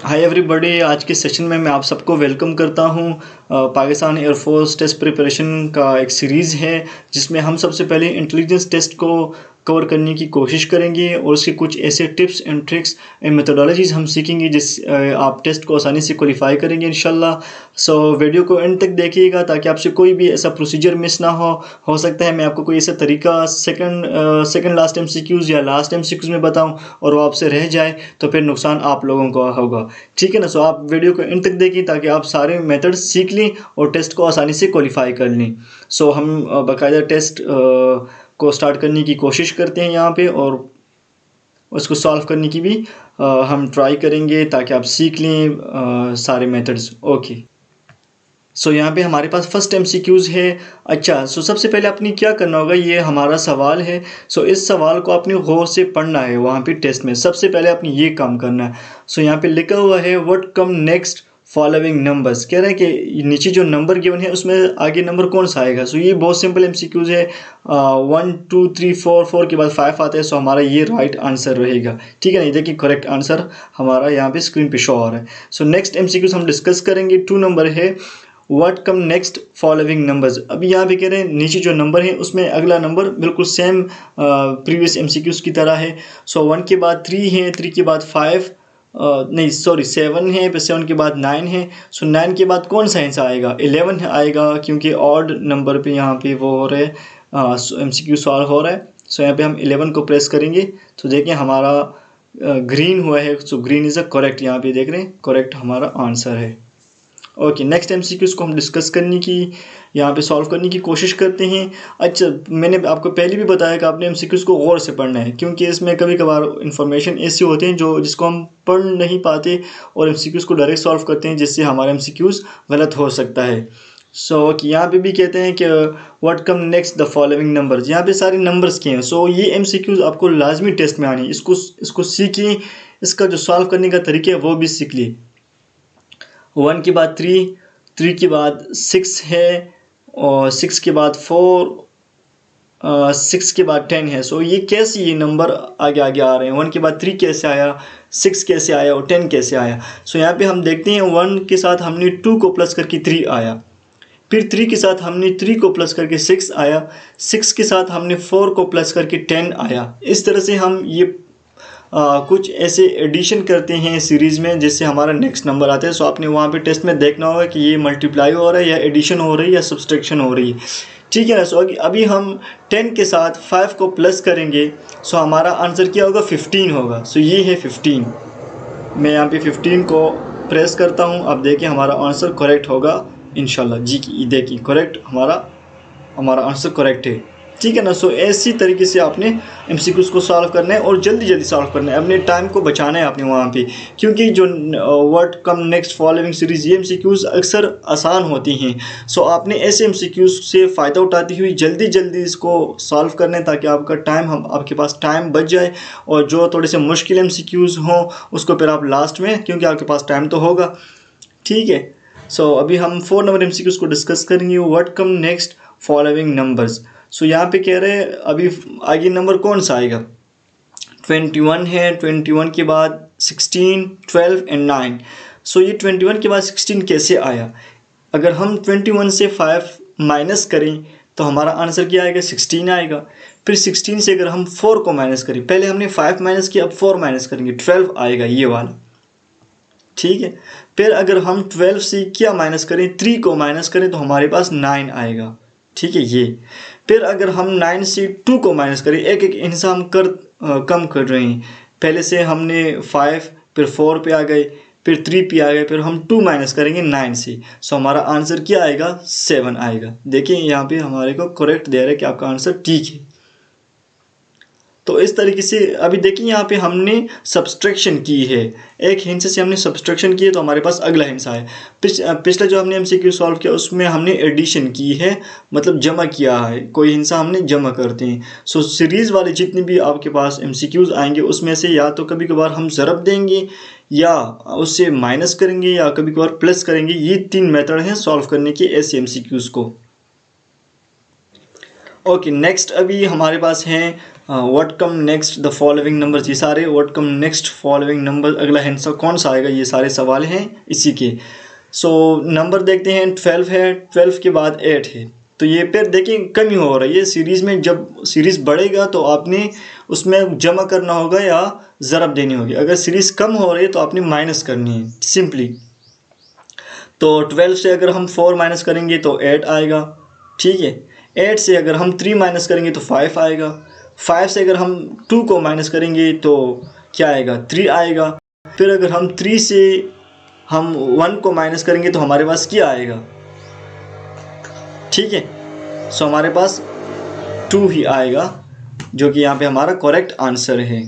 Hi everybody, आज के session में मैं आप सबको वेलकम करता हूं। पाकिस्तान एयरफोर्स टेस्ट प्रिपरेशन का एक सीरीज़ है जिसमें हम सबसे पहले इंटेलिजेंस टेस्ट को कवर करने की कोशिश करेंगे और उसके कुछ ऐसे टिप्स एंड ट्रिक्स एंड मेथोडोलॉजीज़ हम सीखेंगे जिस आप टेस्ट को आसानी से क्वालिफाई करेंगे इंशाल्लाह। सो वीडियो को एंड तक देखिएगा ताकि आपसे कोई भी ऐसा प्रोसीजर मिस ना हो सकता है मैं आपको कोई ऐसा तरीका सेकंड लास्ट MCQs या लास्ट MCQs में बताऊं और वो आपसे रह जाए तो फिर नुकसान आप लोगों को होगा। ठीक है ना। सो आप वीडियो को एंड तक देखिए ताकि आप सारे मेथड सीख लें और टेस्ट को आसानी से क्वालिफाई कर लें। सो हम बाकायदा टेस्ट को स्टार्ट करने की कोशिश करते हैं यहाँ पे और उसको सॉल्व करने की भी हम ट्राई करेंगे ताकि आप सीख लें सारे मेथड्स। ओके, सो यहाँ पे हमारे पास फर्स्ट MCQs है। अच्छा, सो सबसे पहले आपने क्या करना होगा, ये हमारा सवाल है। सो इस सवाल को आपने गौर से पढ़ना है वहाँ पे टेस्ट में। सबसे पहले आपने ये काम करना है। सो यहाँ पे लिखा हुआ है what come next following numbers. कह रहे हैं कि नीचे जो नंबर गिवन है उसमें आगे नंबर कौन सा आएगा। सो ये बहुत सिंपल MCQs है। 1 2 3 4 4 के बाद 5 आता है। सो हमारा ये राइट आंसर रहेगा। ठीक है ना। ये देखिए करेक्ट आंसर हमारा यहाँ पे स्क्रीन पे शो हो रहा है। सो नेक्स्ट MCQs हम डिस्कस करेंगे। 2 नंबर है what come next following numbers. अभी यहाँ पे कह रहे हैं नीचे जो नंबर है उसमें अगला नंबर बिल्कुल सेम प्रीवियस MCQs की तरह है। सो 1 के बाद 3 है, 3 के बाद 5 नहीं सॉरी 7 है, फिर 7 के बाद 9 है। सो 9 के बाद कौन सा आंसर आएगा, 11 आएगा क्योंकि ऑड नंबर पे यहाँ पे वो हो रहा है MCQ सॉल्व हो रहा है। सो यहाँ पे हम 11 को प्रेस करेंगे तो देखिए हमारा ग्रीन हुआ है। So green is a correct, यहाँ पे देख रहे हैं करेक्ट हमारा आंसर है। ओके, नेक्स्ट MCQs को हम डिस्कस करने की यहाँ पे सॉल्व करने की कोशिश करते हैं। अच्छा, मैंने आपको पहले भी बताया कि आपने MCQs को गौर से पढ़ना है क्योंकि इसमें कभी कभार इन्फॉर्मेशन ऐसे होते हैं जिसको हम पढ़ नहीं पाते और MCQs को डायरेक्ट सॉल्व करते हैं जिससे हमारे MCQs गलत हो सकता है। सो यहाँ पे भी कहते हैं कि what come next the following numbers. यहाँ पे सारे नंबर्स के हैं। सो ये MCQs आपको लाजमी टेस्ट में आनी है। इसको सीखिए, इसका जो सॉल्व करने का तरीका है वो भी सीख लिए। 1 के बाद 3, 3 के बाद 6 है और 6 के बाद 4, 6 के बाद 10 है। सो ये कैसे ये नंबर आगे आगे आ रहे हैं। 1 के बाद 3 कैसे आया, 6 कैसे आया और 10 कैसे आया। सो यहाँ पे हम देखते हैं 1 के साथ हमने 2 को प्लस करके 3 आया, फिर 3 के साथ हमने 3 को प्लस करके 6 आया, 6 के साथ हमने 4 को प्लस करके 10 आया। इस तरह से हम ये कुछ ऐसे एडिशन करते हैं सीरीज़ में जिससे हमारा नेक्स्ट नंबर आता है। सो आपने वहाँ पे टेस्ट में देखना होगा कि ये मल्टीप्लाई हो रहा है या एडिशन हो रही है या सब्सट्रैक्शन हो रही है। ठीक है ना। सो अभी हम 10 के साथ 5 को प्लस करेंगे। सो हमारा आंसर क्या होगा, 15 होगा। सो ये है 15। मैं यहाँ पे 15 को प्रेस करता हूँ। अब देखिए हमारा आंसर करेक्ट होगा इंशाल्लाह। जी देखिए करेक्ट हमारा आंसर करेक्ट है। ठीक है ना। सो ऐसी तरीके से आपने MCQs को सॉल्व करना है और जल्दी सॉल्व करना है। अपने टाइम को बचाना है आपने वहाँ पे क्योंकि जो what come next following series ये MCQs अक्सर आसान होती हैं। सो आपने ऐसे MCQs से फ़ायदा उठाती हुई जल्दी इसको सॉल्व करना है ताकि आपके पास टाइम बच जाए और जो थोड़े से मुश्किल MCQs हों उसको फिर आप लास्ट में, क्योंकि आपके पास टाइम तो होगा। ठीक है। सो अभी हम 4 नंबर MCQs को डिस्कस करेंगे। What come next following numbers. So यहाँ पे कह रहे हैं अभी आगे नंबर कौन सा आएगा, 21 है। 21 के बाद 16, 12 एंड 9। सो ये 21 के बाद 16 कैसे आया। अगर हम 21 से 5 माइनस करें तो हमारा आंसर क्या आएगा, 16 आएगा। फिर 16 से अगर हम 4 को माइनस करें, पहले हमने 5 माइनस किया, अब 4 माइनस करेंगे, 12 आएगा ये वाला। ठीक है। फिर अगर हम 12 से क्या माइनस करें, 3 को माइनस करें तो हमारे पास 9 आएगा। ठीक है ये। फिर अगर हम 9 से 2 को माइनस करें, एक हिस्सा हम कम कर रहे हैं। पहले से हमने 5, फिर 4 पे आ गए, फिर 3 पे आ गए, फिर हम 2 माइनस करेंगे 9 से। सो हमारा आंसर क्या आएगा, 7 आएगा। देखिए यहाँ पे हमारे को करेक्ट दे रहा है कि आपका आंसर ठीक है। तो इस तरीके से अभी देखिए यहाँ पे हमने सब्सट्रैक्शन की है। एक हिस्से से हमने सब्सट्रैक्शन की है तो हमारे पास अगला हिस्सा है। पिछला जो हमने MCQ सॉल्व किया उसमें हमने एडिशन की है, मतलब जमा किया है। कोई हिस्सा हमने जमा करते हैं। सो सीरीज़ वाले जितने भी आपके पास MCQs आएंगे उसमें से या तो कभी कभार हम ज़रब देंगे या उससे माइनस करेंगे या कभी कभार प्लस करेंगे। ये 3 मेथड हैं सॉल्व करने के ऐसे MCQs को। ओके, नेक्स्ट अभी हमारे पास हैं what come next the following numbers, ये सारे what come next following number, अगला आंसर कौन सा आएगा, ये सारे सवाल हैं इसी के। सो नंबर देखते हैं, 12 है, 12 के बाद 8 है, तो ये फिर देखिए कमी हो रही है सीरीज़ में। जब सीरीज़ बढ़ेगा तो आपने उसमें जमा करना होगा या ज़रब देनी होगी। अगर सीरीज़ कम हो रही है तो आपने माइनस करनी है सिंपली। तो 12 से अगर हम 4 माइनस करेंगे तो 8 आएगा, ठीक है। 8 से अगर हम 3 माइनस करेंगे तो 5 आएगा। 5 से अगर हम 2 को माइनस करेंगे तो क्या आएगा, 3 आएगा। फिर अगर हम 3 से हम 1 को माइनस करेंगे तो हमारे पास क्या आएगा, ठीक है। सो हमारे पास 2 ही आएगा, जो कि यहाँ पे हमारा करेक्ट आंसर है।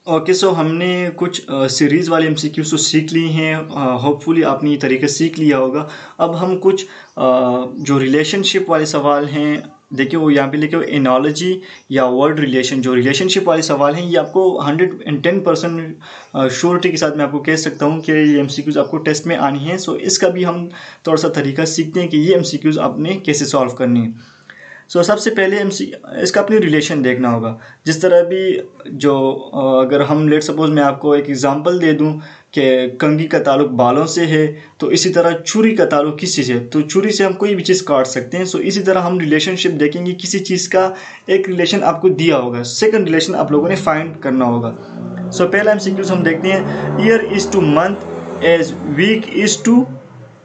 ओके, सो हमने कुछ सीरीज़ वाले MCQs तो सीख ली हैं। होपफुली आपने ये तरीका सीख लिया होगा। अब हम कुछ जो रिलेशनशिप वाले सवाल हैं, देखिए वो यहाँ पे लिखे हुए एनोलॉजी या वर्ड रिलेशन, जो रिलेशनशिप वाले सवाल हैं ये आपको 110% श्योरिटी के साथ मैं आपको कह सकता हूँ कि ये MCQs आपको टेस्ट में आनी है। सो इसका भी हम थोड़ा सा तरीका सीखते हैं कि ये MCQs आपने कैसे सॉल्व करनी है। सो सबसे पहले इसका अपनी रिलेशन देखना होगा। जिस तरह भी जो अगर हम लेट सपोज मैं आपको एक एग्जांपल दे दूं कि कंघी का ताल्लुक बालों से है, तो इसी तरह छुरी का ताल्लुक किसी से, तो छुरी से हम कोई भी चीज़ काट सकते हैं। सो इसी तरह हम रिलेशनशिप देखेंगे, किसी चीज़ का एक रिलेशन आपको दिया होगा, सेकंड रिलेशन आप लोगों ने फाइंड करना होगा। सो पहला MCQ हम देखते हैं, year is to month as week is to,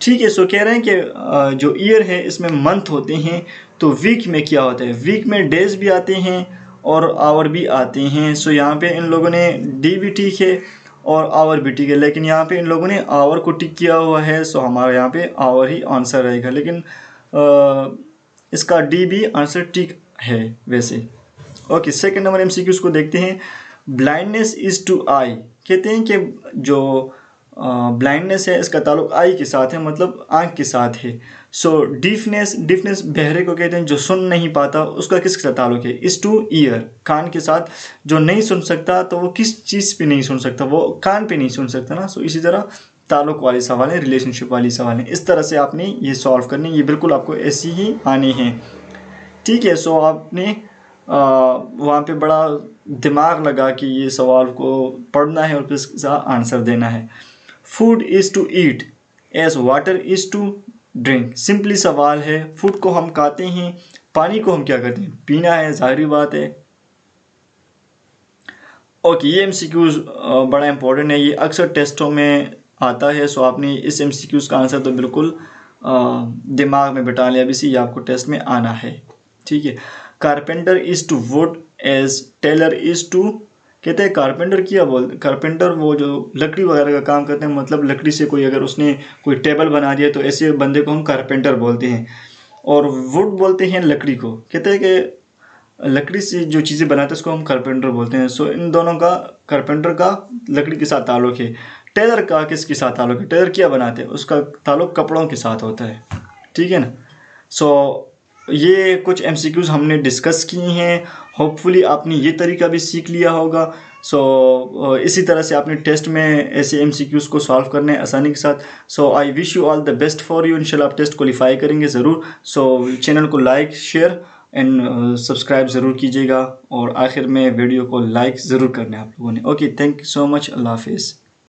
ठीक है। सो कह रहे हैं कि जो ईयर है इसमें मंथ होते हैं, तो वीक में क्या होता है, वीक में डेज भी आते हैं और आवर भी आते हैं। सो यहाँ पे इन लोगों ने डी भी ठीक है और आवर भी ठीक है, लेकिन यहाँ पे इन लोगों ने आवर को टिक किया हुआ है। सो हमारा यहाँ पे आवर ही आंसर रहेगा, लेकिन इसका डी भी आंसर ठीक है वैसे। ओके, सेकेंड नंबर MCQ को देखते हैं। ब्लाइंडनेस इज़ टू आई, कहते हैं कि जो ब्लाइंडनेस है इसका ताल्लुक आई के साथ है, मतलब आँख के साथ है। सो डीफनेस, डीफनेस बहरे को कहते हैं जो सुन नहीं पाता, उसका किसके साथ ताल्लुक है, इस टू ईयर, कान के साथ। जो नहीं सुन सकता तो वो किस चीज़ पे नहीं सुन सकता, वो कान पे नहीं सुन सकता ना। सो इसी तरह ताल्लुक वाले सवाल है, रिलेशनशिप वाली सवाल है, इस तरह से आपने ये सॉल्व करने, ये बिल्कुल आपको ऐसी ही आने हैं, ठीक है। सो आपने वहाँ पे बड़ा दिमाग लगा कि ये सवाल को पढ़ना है और फिर इसका आंसर देना है। Food is to eat as water is to drink, simply सवाल है। फूड को हम खाते हैं, पानी को हम क्या करते हैं, पीना है, जाहिर बात है। ओके, ये MCQs बड़ा इंपॉर्टेंट है, ये अक्सर टेस्टों में आता है। सो आपने इस MCQs का आंसर तो बिल्कुल दिमाग में बिठा लिया, अभी से ये आपको टेस्ट में आना है, ठीक है। Carpenter is to wood as tailor is to, कहते हैं कारपेंटर क्या बोलते, कारपेंटर वो जो लकड़ी वगैरह का काम करते हैं, मतलब लकड़ी से कोई अगर उसने कोई टेबल बना दिया तो ऐसे बंदे को हम कारपेंटर बोलते हैं। और वुड बोलते हैं लकड़ी को, कहते हैं कि लकड़ी से जो चीज़ें बनाते हैं उसको हम कारपेंटर बोलते हैं। सो इन दोनों का, कारपेंटर का लकड़ी के साथ ताल्लुक है, टेलर का किसके साथ ताल्लुक है, टेलर क्या बनाते हैं, उसका ताल्लुक कपड़ों के साथ होता है, ठीक है ना। सो ये कुछ MCQs हमने डिस्कस किए हैं। होपफुली आपने ये तरीका भी सीख लिया होगा। सो इसी तरह से आपने टेस्ट में ऐसे MCQs को सॉल्व करने आसानी के साथ। So I wish you all the best for you, इंशाल्लाह आप टेस्ट क्वालिफाई करेंगे ज़रूर। सो चैनल को लाइक, शेयर एंड सब्सक्राइब ज़रूर कीजिएगा, और आखिर में वीडियो को लाइक ज़रूर करना है आप लोगों ने। Okay, thank you so much, अल्लाह हाफिज़।